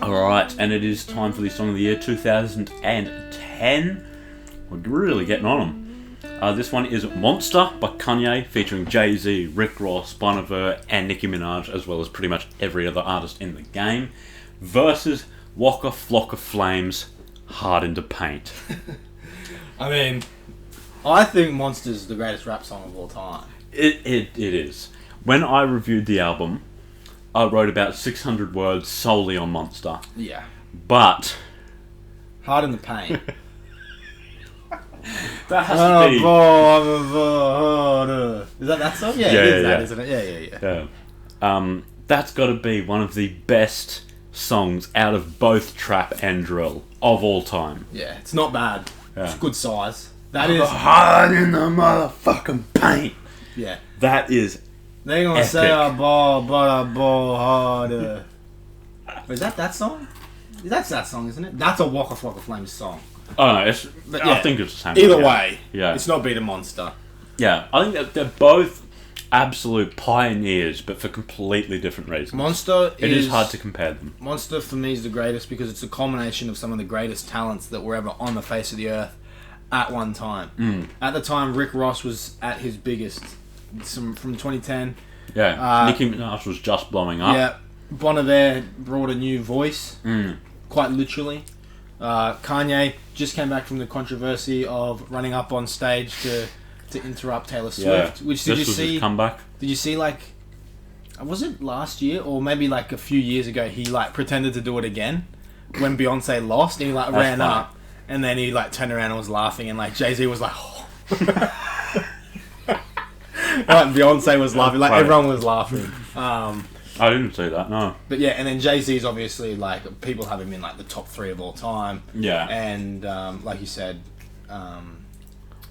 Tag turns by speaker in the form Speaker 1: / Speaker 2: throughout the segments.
Speaker 1: Alright, and it is time for the Song of the Year 2010. We're really getting on them. This one is Monster by Kanye, featuring Jay-Z, Rick Ross, Bon Iver, and Nicki Minaj, as well as pretty much every other artist in the game, versus Waka Flocka Flame's Hard into Paint.
Speaker 2: I mean, I think Monster's the greatest rap song of all time.
Speaker 1: It is. When I reviewed the album, I wrote about 600 words solely on Monster.
Speaker 2: Yeah.
Speaker 1: But
Speaker 2: Hard in the Paint.
Speaker 1: that has to be...
Speaker 2: Is that song? Yeah,
Speaker 1: Yeah,
Speaker 2: it is
Speaker 1: yeah,
Speaker 2: that,
Speaker 1: yeah.
Speaker 2: isn't it? Yeah.
Speaker 1: That's got to be one of the best songs out of both trap and drill of all time.
Speaker 2: Yeah, it's not bad.
Speaker 1: Yeah.
Speaker 2: It's good size. That is...
Speaker 1: Hard in the motherfucking paint.
Speaker 2: Yeah.
Speaker 1: That is...
Speaker 2: They're gonna
Speaker 1: epic.
Speaker 2: say a ball, but a ball harder. Is that song? That's that song, isn't it? That's a Waka Flocka Flames song.
Speaker 1: Oh no, I
Speaker 2: yeah.
Speaker 1: think it's the same.
Speaker 2: Either
Speaker 1: yeah.
Speaker 2: way,
Speaker 1: Yeah.
Speaker 2: it's not beating Monster.
Speaker 1: Yeah, I think that they're both absolute pioneers, but for completely different reasons.
Speaker 2: Monster
Speaker 1: It is hard to compare them.
Speaker 2: Monster for me is the greatest because it's a culmination of some of the greatest talents that were ever on the face of the earth at one time. At the time, Rick Ross was at his biggest. From 2010.
Speaker 1: Yeah, Nicki Minaj was just blowing up.
Speaker 2: Yeah, Bon Iver brought a new voice, quite literally. Kanye just came back from the controversy of running up on stage to interrupt Taylor Swift. Which did
Speaker 1: this
Speaker 2: you
Speaker 1: was
Speaker 2: see?
Speaker 1: his comeback.
Speaker 2: Did you see? Like, was it last year or maybe like a few years ago? He like pretended to do it again when Beyonce lost, and he like ran
Speaker 1: funny.
Speaker 2: up, and then he like turned around and was laughing, and like Jay-Z was like, oh. Like Beyonce was laughing, like everyone was laughing.
Speaker 1: I didn't see that, no.
Speaker 2: But yeah, and then Jay-Z's obviously like people have him in like the top 3 of all time.
Speaker 1: Yeah.
Speaker 2: And like you said,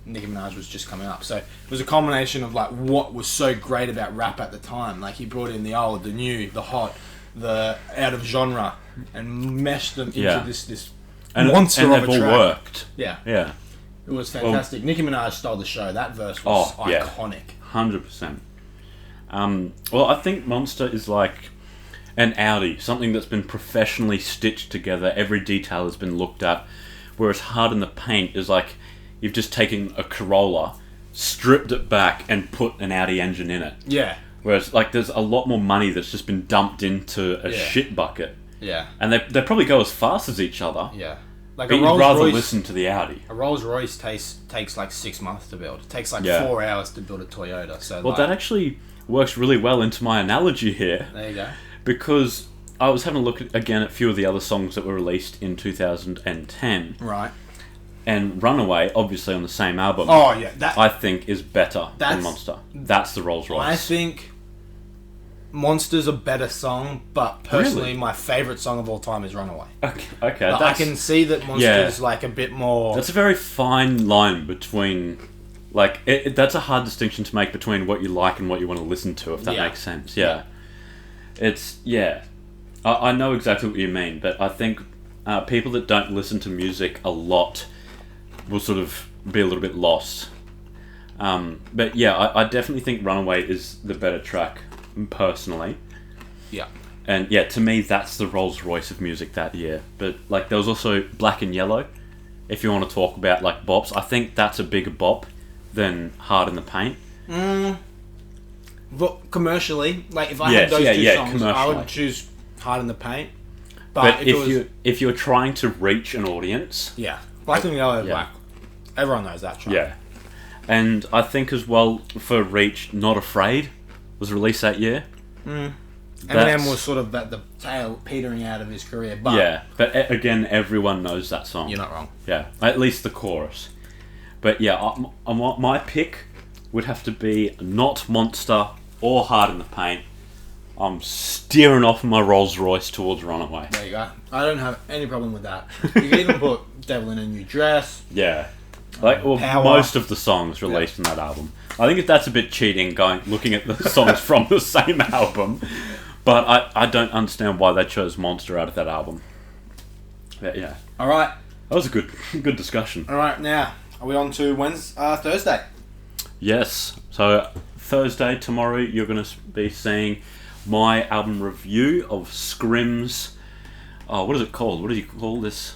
Speaker 2: Nicki Minaj was just coming up, so it was a combination of like what was so great about rap at the time. Like he brought in the old, the new, the hot, the out of genre, and meshed them into this monster
Speaker 1: and
Speaker 2: of
Speaker 1: they've
Speaker 2: a
Speaker 1: all
Speaker 2: track.
Speaker 1: worked.
Speaker 2: Yeah,
Speaker 1: Yeah.
Speaker 2: it was fantastic. Nicki Minaj stole the show. That verse was iconic.
Speaker 1: 100%. Well, I think Monster is like an Audi, something that's been professionally stitched together. Every detail has been looked at. Whereas Hard in the Paint is like you've just taken a Corolla, stripped it back, and put an Audi engine in it.
Speaker 2: Yeah.
Speaker 1: Whereas like there's a lot more money that's just been dumped into a shit bucket.
Speaker 2: Yeah.
Speaker 1: And they probably go as fast as each other.
Speaker 2: Yeah. Like
Speaker 1: But
Speaker 2: a
Speaker 1: you'd
Speaker 2: Rolls
Speaker 1: rather
Speaker 2: Royce,
Speaker 1: listen to the Audi.
Speaker 2: A Rolls Royce takes like 6 months to build. It takes like 4 hours to build a Toyota. So
Speaker 1: Well, that actually works really well into my analogy here.
Speaker 2: there you go.
Speaker 1: Because I was having a look again at a few of the other songs that were released in 2010.
Speaker 2: Right.
Speaker 1: And Runaway, obviously on the same album,
Speaker 2: Oh yeah, that
Speaker 1: I think is better than
Speaker 2: That's-
Speaker 1: Monster. That's the Rolls Royce.
Speaker 2: I think Monster's a better song, but personally,
Speaker 1: Really?
Speaker 2: my favourite song of all time is Runaway.
Speaker 1: Okay,
Speaker 2: But I
Speaker 1: that's,
Speaker 2: can see that Monster's like a bit more.
Speaker 1: that's a very fine line between... Like, that's a hard distinction to make between what you like and what you want to listen to, if that makes sense. Yeah. It's... Yeah. I know exactly what you mean, but I think people that don't listen to music a lot will sort of be a little bit lost. But yeah, I definitely think Runaway is the better track, personally.
Speaker 2: Yeah.
Speaker 1: And yeah, to me, that's the Rolls Royce of music that year. But like, there was also Black and Yellow. If you want to talk about like bops, I think that's a bigger bop than Hard in the Paint.
Speaker 2: But commercially, like if I had those two songs, I would choose Hard in the Paint.
Speaker 1: But if you're trying to reach an audience,
Speaker 2: yeah, Black and Yellow, Black. Everyone knows that track.
Speaker 1: yeah. And I think as well for reach, Not Afraid was released that year.
Speaker 2: Eminem was sort of at the tail, petering out of his career. But
Speaker 1: Yeah, but again, everyone knows that song.
Speaker 2: you're not wrong.
Speaker 1: Yeah, at least the chorus. But yeah, my pick would have to be not Monster or Hard in the Paint. I'm steering off my Rolls Royce towards Runaway.
Speaker 2: There you go. I don't have any problem with that. You can even put Devil in a New Dress.
Speaker 1: Yeah. Like, well,
Speaker 2: Power.
Speaker 1: most of the songs released in that album. I think that's a bit cheating, looking at the songs from the same album. But I don't understand why they chose Monster out of that album. But yeah.
Speaker 2: All right.
Speaker 1: That was a good discussion.
Speaker 2: All right. Now, are we on to Thursday?
Speaker 1: Yes. So, Thursday, tomorrow, you're going to be seeing my album review of Scrim's Oh, what is it called? What does he call this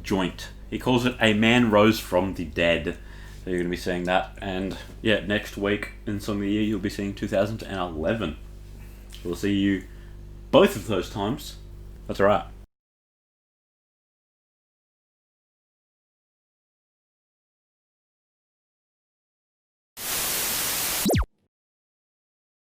Speaker 1: joint? He calls it A Man Rose from the Dead. So you're going to be seeing that. And yeah, next week in Song of the Year, you'll be seeing 2011. We'll see you both of those times. That's alright.